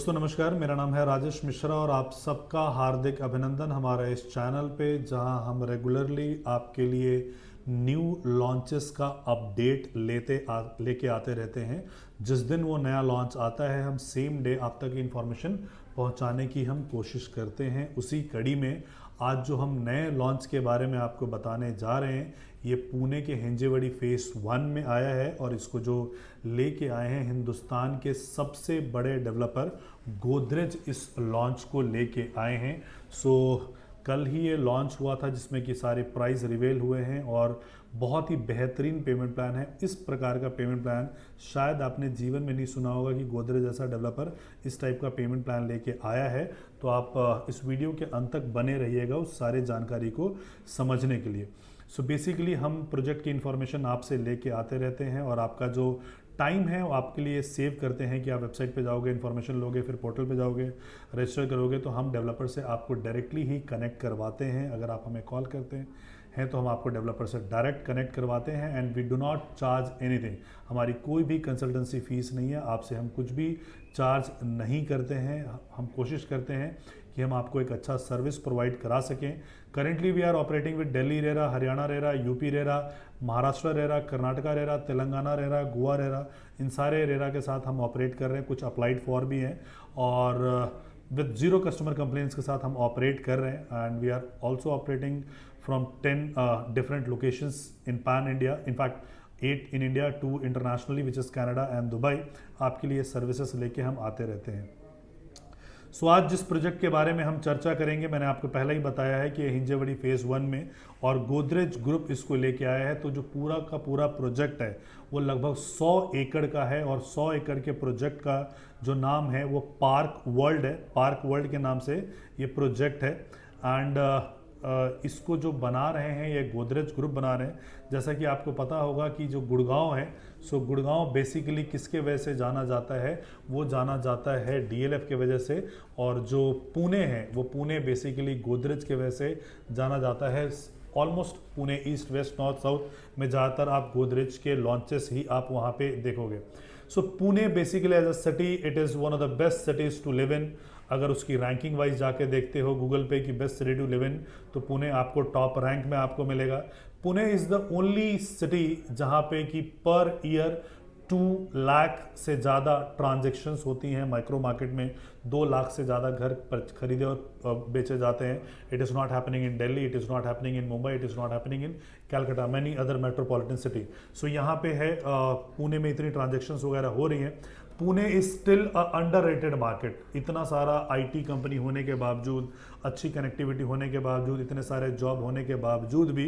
दोस्तों नमस्कार, मेरा नाम है राजेश मिश्रा और आप सबका हार्दिक अभिनंदन हमारे इस चैनल पे, जहां हम रेगुलरली आपके लिए न्यू लॉन्चेस का अपडेट लेके आते रहते हैं। जिस दिन वो नया लॉन्च आता है हम सेम डे आप तक इन्फॉर्मेशन पहुंचाने की हम कोशिश करते हैं। उसी कड़ी में आज जो हम नए लॉन्च के बारे में आपको बताने जा रहे हैं, ये पुणे के हिंजेवड़ी फेस 1 में आया है और इसको जो लेके आए हैं हिंदुस्तान के सबसे बड़े डेवलपर गोदरेज इस लॉन्च को लेके आए हैं। सो कल ही ये लॉन्च हुआ था जिसमें कि सारे प्राइस रिवील हुए हैं और बहुत ही बेहतरीन पेमेंट प्लान है। इस प्रकार का पेमेंट प्लान शायद आपने जीवन में नहीं सुना होगा कि गोदरेज जैसा डेवलपर इस टाइप का पेमेंट प्लान लेके आया है। तो आप इस वीडियो के अंत तक बने रहिएगा उस सारे जानकारी को समझने के लिए। सो बेसिकली हम प्रोजेक्ट की इन्फॉर्मेशन आपसे लेके आते रहते हैं और आपका जो टाइम है वो आपके लिए सेव करते हैं कि आप वेबसाइट पे जाओगे, इन्फॉर्मेशन लोगे, फिर पोर्टल पे जाओगे, रजिस्टर करोगे, तो हम डेवलपर से आपको डायरेक्टली ही कनेक्ट करवाते हैं। अगर आप हमें कॉल करते हैं तो हम आपको डेवलपर से डायरेक्ट कनेक्ट करवाते हैं and we do not charge anything. हमारी कोई भी कंसल्टेंसी फीस नहीं है, आपसे हम कुछ भी चार्ज नहीं करते हैं। हम कोशिश करते हैं कि हम आपको एक अच्छा सर्विस प्रोवाइड करा सकें। Currently we are operating with Delhi RERA, Haryana RERA, UP RERA, Maharashtra RERA, Karnataka RERA, Telangana RERA, Goa RERA, इन सारे रेरा के साथ हम ऑपरेट कर रहे हैं। कुछ अप्लाइड फॉर भी हैं और विद जीरो कस्टमर कंप्लेंट्स के साथ हम ऑपरेट कर रहे हैं and we are also operating from 10 different locations in pan India, in fact 8 in India, 2 internationally which is Canada and Dubai. आपके लिए सर्विसेज लेके हम आते रहते हैं। सो आज जिस प्रोजेक्ट के बारे में हम चर्चा करेंगे, मैंने आपको पहले ही बताया है कि हिंजेवड़ी फेज़ 1 में और गोदरेज ग्रुप इसको लेके आया है। तो जो पूरा का पूरा प्रोजेक्ट है वो लगभग 100 एकड़ का है और 100 एकड़ के प्रोजेक्ट का जो नाम है वो पार्क वर्ल्ड है। पार्क वर्ल्ड के नाम से ये प्रोजेक्ट है एंड इसको जो बना रहे हैं ये गोदरेज ग्रुप बना रहे हैं। जैसा कि आपको पता होगा कि जो गुड़गांव है, सो गुड़गांव बेसिकली किसके वजह से जाना जाता है, वो जाना जाता है डीएलएफ के वजह से। और जो पुणे है वो पुणे बेसिकली गोदरेज के वजह से जाना जाता है। Almost Pune east west north south में ज़्यादातर आप गोदरेज के लॉन्चेस ही आप वहाँ पे देखोगे। So Pune basically as a city it is one of the best cities to live in. अगर उसकी रैंकिंग वाइज जाके देखते हो गूगल पे कि best city to live in, तो पुणे आपको टॉप रैंक में आपको मिलेगा। Pune is the only city जहाँ पे कि पर ईयर 2 लाख से ज़्यादा ट्रांजेक्शन्स होती हैं माइक्रो मार्केट में। 2 लाख से ज़्यादा घर पर खरीदे और बेचे जाते हैं। It is not happening in Delhi, it is not happening in Mumbai, it is not happening in Calcutta, many other metropolitan city. So यहाँ पे है पुणे में इतनी ट्रांजेक्शन्स वगैरह हो रही हैं। Pune is still a underrated market. इतना सारा आईटी कंपनी होने के बावजूद, अच्छी कनेक्टिविटी होने के बावजूद, इतने सारे जॉब होने के बावजूद भी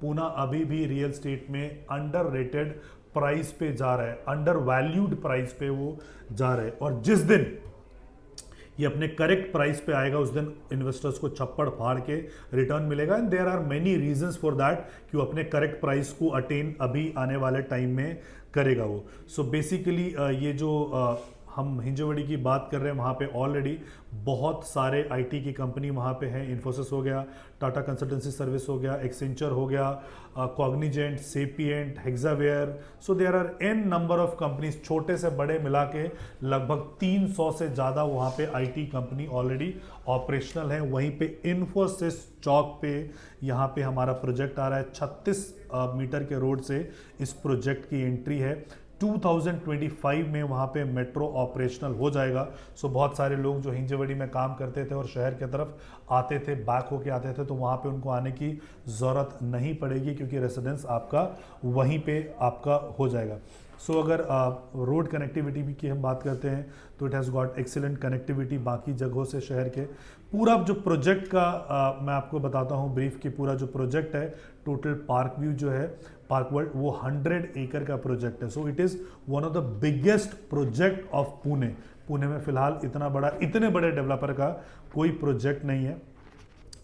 पुणे अभी भी रियल स्टेट में अंडररेटेड प्राइस पे जा रहा है, अंडर वैल्यूड प्राइस पे वो जा रहे हैं। और जिस दिन ये अपने करेक्ट प्राइस पे आएगा उस दिन इन्वेस्टर्स को छप्पड़ फाड़ के रिटर्न मिलेगा and there are many reasons for that कि वो अपने करेक्ट प्राइस को अटेन अभी आने वाले टाइम में करेगा वो। सो बेसिकली ये जो हम हिंजेवड़ी की बात कर रहे हैं वहाँ पे ऑलरेडी बहुत सारे आईटी की कंपनी वहाँ पे हैं। इन्फोसिस हो गया, टाटा कंसल्टेंसी सर्विस हो गया, एक्सेंचर हो गया, Cognizant, Sapient, Hexaware. So there are an number of companies, छोटे से बड़े मिला के लगभग 300 से ज़्यादा वहाँ पे आईटी कंपनी ऑलरेडी ऑपरेशनल है। वहीं पे इन्फोसिस चौक पे यहाँ पे हमारा प्रोजेक्ट आ रहा है। 36 मीटर के रोड से इस प्रोजेक्ट की एंट्री है। 2025 में वहाँ पे मेट्रो ऑपरेशनल हो जाएगा। सो बहुत सारे लोग जो हिंजेवड़ी में काम करते थे और शहर की तरफ आते थे, बैक होके आते थे, तो वहाँ पे उनको आने की ज़रूरत नहीं पड़ेगी क्योंकि रेसिडेंस आपका वहीं पे आपका हो जाएगा। सो अगर रोड कनेक्टिविटी की हम बात करते हैं तो it has got excellent connectivity बाकी जगहों से शहर के। पूरा जो प्रोजेक्ट का मैं आपको बताता हूँ ब्रीफ की। पूरा जो प्रोजेक्ट है टोटल पार्क व्यू जो है पार्क वर्ल्ड वो 100 एकड़ का प्रोजेक्ट है। So it is one of the biggest project of Pune. Pune में फिलहाल इतने बड़े डेवलपर का कोई प्रोजेक्ट नहीं है।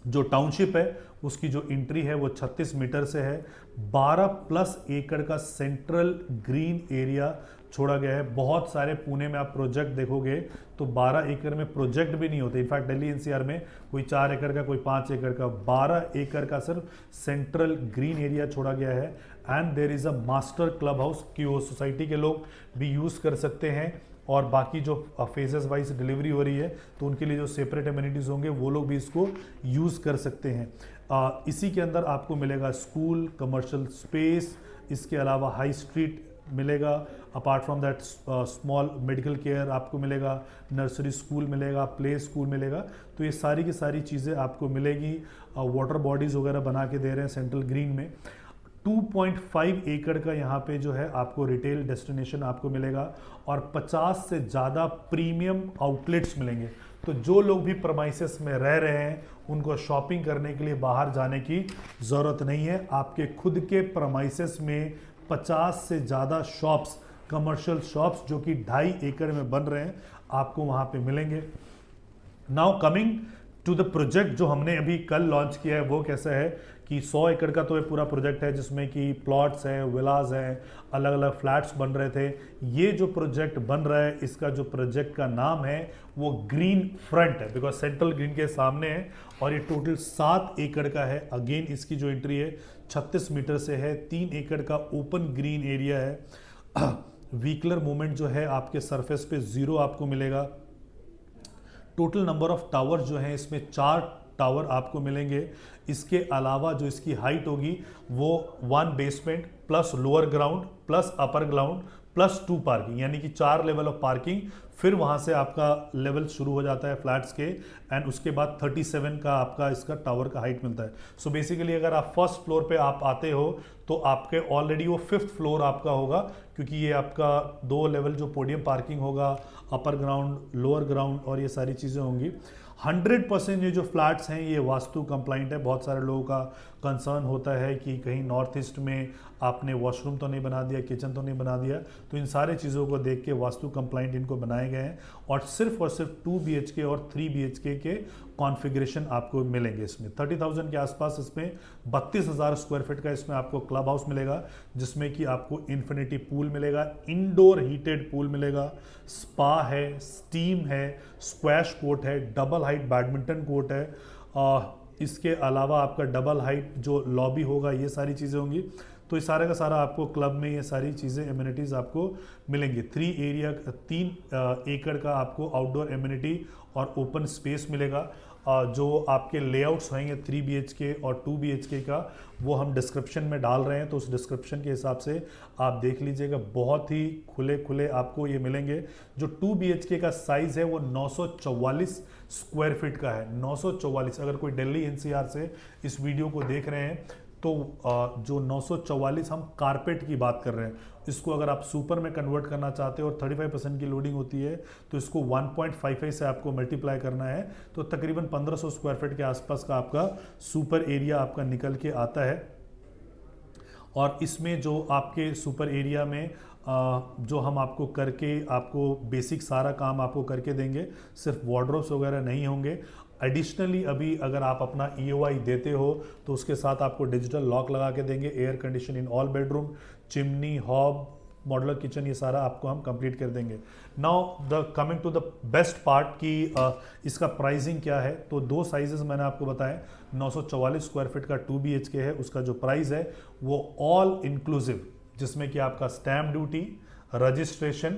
जो टाउनशिप है उसकी जो एंट्री है वो 36 मीटर से है। 12+ एकड़ का सेंट्रल ग्रीन एरिया छोड़ा गया है। बहुत सारे पुणे में आप प्रोजेक्ट देखोगे तो 12 एकड़ में प्रोजेक्ट भी नहीं होते। इनफैक्ट दिल्ली एनसीआर में कोई 4 एकड़ का, कोई 5 एकड़ का, 12 एकड़ का सिर्फ सेंट्रल ग्रीन एरिया छोड़ा गया है। And there is a master club house कि वो सोसाइटी के लोग भी यूज़ कर सकते हैं और बाकी जो फेजेस वाइज डिलीवरी हो रही है तो उनके लिए जो सेपरेट एमिनिटीज़ होंगे वो लोग भी इसको यूज़ कर सकते हैं। इसी के अंदर आपको मिलेगा स्कूल, कमर्शियल स्पेस, इसके अलावा हाई स्ट्रीट मिलेगा। Apart from that small medical care आपको मिलेगा, नर्सरी स्कूल मिलेगा, प्ले स्कूल मिलेगा। तो ये सारी की सारी चीज़ें आपको मिलेगी। वाटर बॉडीज़ वगैरह बना के दे रहे हैं सेंट्रल ग्रीन में। 2.5 एकड़ का यहाँ पे जो है आपको रिटेल डेस्टिनेशन आपको मिलेगा और 50 से ज़्यादा प्रीमियम आउटलेट्स मिलेंगे। तो जो लोग भी प्रमाइसेस में रह रहे हैं उनको शॉपिंग करने के लिए बाहर जाने की ज़रूरत नहीं है। आपके खुद के प्रमाइसेस में 50 से ज़्यादा शॉप्स, कमर्शियल शॉप्स जो कि 2.5 एकड़ में बन रहे हैं, आपको वहाँ पे मिलेंगे। Now coming to the project जो हमने अभी कल लॉन्च किया है, वो कैसा है कि 100 एकड़ का तो ये पूरा प्रोजेक्ट है जिसमें कि प्लॉट्स हैं, विलाज हैं, अलग अलग फ्लैट्स बन रहे थे। ये जो प्रोजेक्ट बन रहा है, इसका जो प्रोजेक्ट का नाम है वो ग्रीन फ्रंट है, बिकॉज सेंट्रल ग्रीन के सामने है और ये टोटल 7 एकड़ का है। अगेन इसकी जो एंट्री है 36 मीटर से है। 3 एकड़ का ओपन ग्रीन एरिया है। व्हीकलर मूवमेंट जो है आपके सरफेस पे 0 आपको मिलेगा। टोटल नंबर ऑफ टावर जो है इसमें 4 टावर आपको मिलेंगे। इसके अलावा जो इसकी हाइट होगी वो 1 basement plus lower ground plus upper ground plus 2 parking, यानी कि 4 लेवल ऑफ पार्किंग। फिर वहां से आपका लेवल शुरू हो जाता है फ्लैट्स के, एंड उसके बाद 37 का आपका इसका टावर का हाइट मिलता है। सो बेसिकली अगर आप फर्स्ट फ्लोर पे आप आते हो तो आपके ऑलरेडी वो 5th फ्लोर आपका होगा, क्योंकि ये आपका 2 लेवल जो पोडियम पार्किंग होगा, अपर ग्राउंड, लोअर ग्राउंड और ये सारी चीज़ें होंगी। 100% ये जो फ्लैट्स हैं ये वास्तु कंप्लाइंट है। बहुत सारे लोगों का कंसर्न होता है कि कहीं नॉर्थ ईस्ट में आपने वॉशरूम तो नहीं बना दिया, किचन तो नहीं बना दिया। तो इन सारे चीज़ों को देख के वास्तु कंप्लाइंट इनको बनाए गए हैं और सिर्फ 2 BHK और 3 BHK के कॉन्फ़िगरेशन आपको मिलेंगे। इसमें 30,000 के आसपास इसमें 32,000 स्क्वायर फीट का इसमें आपको क्लब हाउस मिलेगा, जिसमें कि आपको इन्फिनिटी पूल मिलेगा, इंडोर हीटेड पूल मिलेगा, स्पा है, स्टीम है, स्क्वैश कोर्ट है, डबल हाइट बैडमिंटन कोर्ट है। इसके अलावा आपका डबल हाइट जो लॉबी होगा, ये सारी चीज़ें होंगी। तो ये सारा का सारा आपको क्लब में ये सारी चीज़ें एमिनिटीज़ आपको मिलेंगी। 3 एकड़ का आपको आउटडोर एमिनिटी और ओपन स्पेस मिलेगा। जो आपके लेआउट्स होंगे 3 BHK और 2 BHK का, वो हम डिस्क्रिप्शन में डाल रहे हैं, तो उस डिस्क्रिप्शन के हिसाब से आप देख लीजिएगा। बहुत ही खुले खुले आपको ये मिलेंगे। जो 2 BHK का साइज़ है वो 944 स्क्वायर फीट का है। 944, अगर कोई दिल्ली NCR से इस वीडियो को देख रहे हैं तो जो 944 हम कारपेट की बात कर रहे हैं। इसको अगर आप सुपर में कन्वर्ट करना चाहते हो और 35% की लोडिंग होती है तो इसको 1.55 से आपको मल्टीप्लाई करना है, तो तकरीबन 1500 स्क्वायर फीट के आसपास का आपका सुपर एरिया आपका निकल के आता है। और इसमें जो आपके सुपर एरिया में जो हम आपको करके आपको बेसिक सारा काम आपको करके देंगे, सिर्फ वार्डरोब्स वगैरह नहीं होंगे। एडिशनली अभी अगर आप अपना EOI देते हो तो उसके साथ आपको डिजिटल लॉक लगा के देंगे, air condition in all bedroom, chimney, hob, modular kitchen, ये सारा आपको हम कंप्लीट कर देंगे। Now the coming to the best part कि इसका प्राइसिंग क्या है। तो 2 साइजेस मैंने आपको बताए। 944 स्क्वायर फीट का 2 BHK है, उसका जो प्राइस है वो ऑल इंक्लूसिव, जिसमें कि आपका स्टैम्प ड्यूटी, रजिस्ट्रेशन,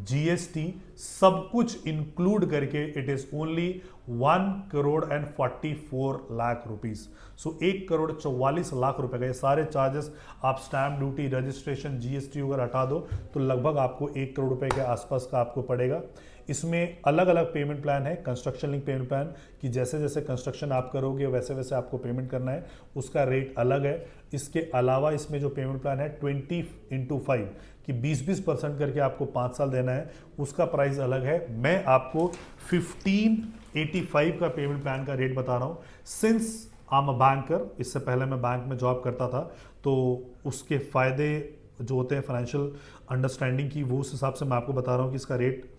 GST सब कुछ इंक्लूड करके it is only 1,44 lakh rupees. So 1,44 रुपए का ये सारे चार्जेस आप स्टैम्प ड्यूटी, रजिस्ट्रेशन, GST वगैरह हटा दो तो लगभग आपको 1 करोड़ रुपए के आसपास का आपको पड़ेगा। इसमें अलग अलग पेमेंट प्लान है, कंस्ट्रक्शन लिंक पेमेंट प्लान, कि जैसे जैसे कंस्ट्रक्शन आप करोगे वैसे वैसे आपको पेमेंट करना है, उसका रेट अलग है। इसके अलावा इसमें जो पेमेंट प्लान है 20x5 कि 20% करके आपको 5 साल देना है, उसका प्राइस अलग है। मैं आपको 1585 का पेमेंट प्लान का रेट बता रहा हूँ। Since I am a banker, इससे पहले मैं बैंक में जॉब करता था, तो उसके फ़ायदे जो होते हैं फाइनेंशियल अंडरस्टैंडिंग की, वो उस हिसाब से मैं आपको बता रहा हूँ कि इसका रेट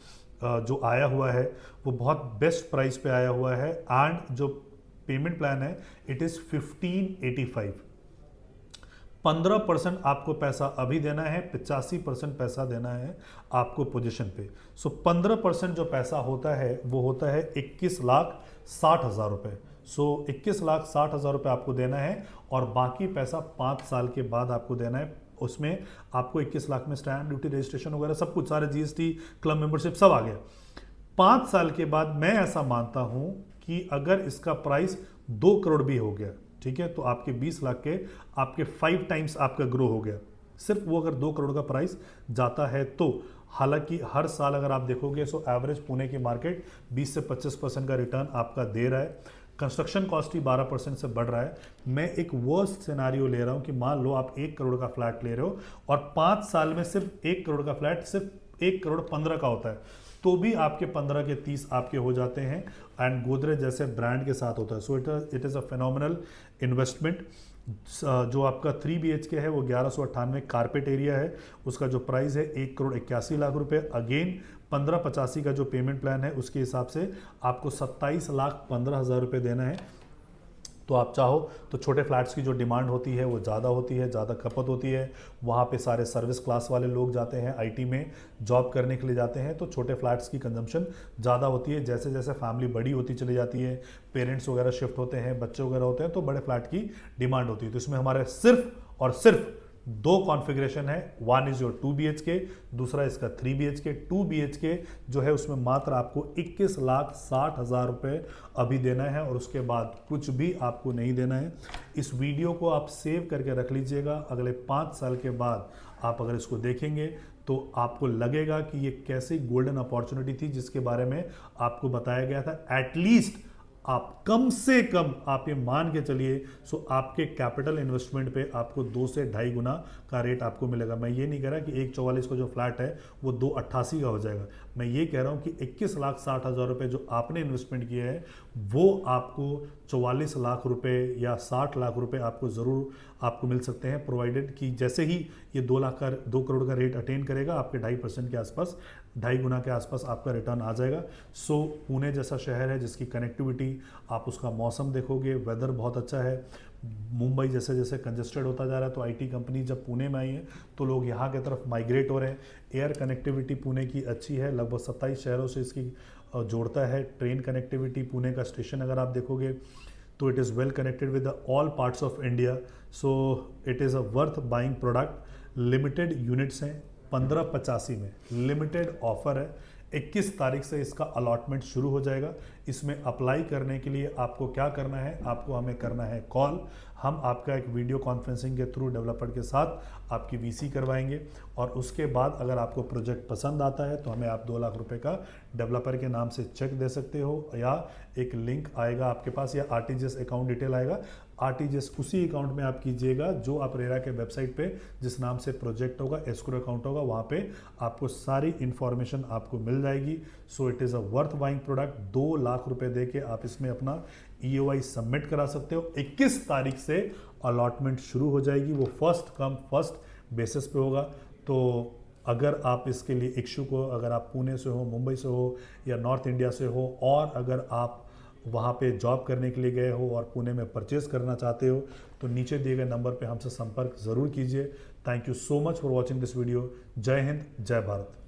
जो आया हुआ है वो बहुत बेस्ट प्राइस पे आया हुआ है। एंड जो पेमेंट प्लान है इट इज़ 1585। 15% आपको पैसा अभी देना है, 85% पैसा देना है आपको पोजीशन पे। सो 15% जो पैसा होता है वो होता है 21,60,000 रुपये। सो 21,60,000 रुपये आपको देना है और बाकी पैसा 5 साल के बाद आपको देना है। उसमें आपको 21 लाख में स्टैम्प ड्यूटी, रजिस्ट्रेशन वगैरह सब कुछ, सारे जीएसटी, क्लब मेंबरशिप सब आ गया। 5 साल के बाद मैं ऐसा मानता हूं कि अगर इसका प्राइस 2 करोड़ भी हो गया, ठीक है, तो आपके 20 लाख के आपके 5 टाइम्स आपका ग्रो हो गया, सिर्फ वो अगर 2 करोड़ का प्राइस जाता है तो। हालांकि हर साल अगर आप देखोगे सो एवरेज पुणे की मार्केट 20 से 25% का रिटर्न आपका दे रहा है। कंस्ट्रक्शन कॉस्ट ही 12% से बढ़ रहा है। मैं एक वर्स्ट सिनेरियो ले रहा हूं कि मान लो आप 1 करोड़ का फ्लैट ले रहे हो और 5 साल में सिर्फ 1 करोड़ का फ्लैट सिर्फ 1 करोड़ 15 का होता है, तो भी आपके 15 के 30 आपके हो जाते हैं, एंड गोदरेज जैसे ब्रांड के साथ होता है। So it is a phenomenal investment. जो आपका 3 BHK है वो 1198 कारपेट एरिया है, उसका जो प्राइस है 1 करोड़ 81 लाख रुपए। अगेन 1585 का जो पेमेंट प्लान है उसके हिसाब से आपको 27 लाख 15 हज़ार रुपये देना है। तो आप चाहो तो छोटे फ्लैट्स की जो डिमांड होती है वो ज़्यादा होती है, ज़्यादा खपत होती है, वहाँ पे सारे सर्विस क्लास वाले लोग जाते हैं, आईटी में जॉब करने के लिए जाते हैं, तो छोटे फ्लैट्स की कंजम्पशन ज़्यादा होती है। जैसे जैसे फैमिली बड़ी होती चली जाती है, पेरेंट्स वगैरह शिफ्ट होते हैं, बच्चे वगैरह होते हैं, तो बड़े फ्लैट की डिमांड होती है। तो इसमें हमारे सिर्फ और सिर्फ 2 कॉन्फ़िगरेशन है, वन इज योर 2 BHK, दूसरा इसका 3 BHK। 2 BHK जो है उसमें मात्र आपको 21 लाख 60 हज़ार रुपये अभी देना है और उसके बाद कुछ भी आपको नहीं देना है। इस वीडियो को आप सेव करके रख लीजिएगा, अगले 5 साल के बाद आप अगर इसको देखेंगे तो आपको लगेगा कि ये कैसी गोल्डन अपॉर्चुनिटी थी जिसके बारे में आपको बताया गया था। एटलीस्ट आप कम से कम आप ये मान के चलिए सो आपके कैपिटल इन्वेस्टमेंट पे आपको 2 से 2.5 गुना का रेट आपको मिलेगा। मैं ये नहीं कह रहा कि 144 का जो फ्लैट है वो 288 का हो जाएगा, मैं ये कह रहा हूँ कि 21 लाख 60 हज़ार रुपये जो आपने इन्वेस्टमेंट किया है वो आपको 44 लाख रुपए या 60 लाख रुपए आपको ज़रूर आपको मिल सकते हैं, प्रोवाइडेड कि जैसे ही ये 2 करोड़ का रेट अटेन करेगा आपके 2.5% के आसपास, 2.5 गुना के आसपास आपका रिटर्न आ जाएगा। सो पुणे जैसा शहर है जिसकी कनेक्टिविटी, आप उसका मौसम देखोगे, वेदर बहुत अच्छा है। मुंबई जैसे जैसे कंजेस्टेड होता जा रहा है तो आईटी कंपनी जब पुणे में आई है तो लोग यहाँ की तरफ माइग्रेट हो रहे हैं। एयर कनेक्टिविटी पुणे की अच्छी है, लगभग 27 शहरों से इसकी जोड़ता है। ट्रेन कनेक्टिविटी, पुणे का स्टेशन अगर आप देखोगे तो it is well connected with all parts of India. So it is a worth buying product. Limited units हैं, 1585 में लिमिटेड ऑफर है। 21 तारीख से इसका अलॉटमेंट शुरू हो जाएगा। इसमें अप्लाई करने के लिए आपको क्या करना है, आपको हमें करना है कॉल। हम आपका एक वीडियो कॉन्फ्रेंसिंग के थ्रू डेवलपर के साथ आपकी वीसी करवाएंगे और उसके बाद अगर आपको प्रोजेक्ट पसंद आता है तो हमें आप 2 लाख रुपए का डेवलपर के नाम से चेक दे सकते हो, या एक लिंक आएगा आपके पास या आरटीजीएस अकाउंट डिटेल आएगा। आरटीजीएस उसी अकाउंट में आप कीजिएगा जो आप रेरा के वेबसाइट पे जिस नाम से प्रोजेक्ट होगा, एस्क्रो अकाउंट होगा, वहाँ पे आपको सारी इंफॉर्मेशन आपको मिल जाएगी। So it is a worth buying product. 2 lakh रुपए दे के आप इसमें अपना EOI सबमिट करा सकते हो। 21 तारीख से अलॉटमेंट शुरू हो जाएगी, वो फर्स्ट कम फर्स्ट बेसिस पे होगा। तो अगर आप इसके लिए इच्छुक हो, अगर आप पुणे से हो, मुंबई से हो या नॉर्थ इंडिया से हो, और अगर आप वहाँ पे जॉब करने के लिए गए हो और पुणे में परचेज करना चाहते हो तो नीचे दिए गए नंबर पे हमसे संपर्क ज़रूर कीजिए। Thank you so much for watching this video. जय हिंद, जय भारत।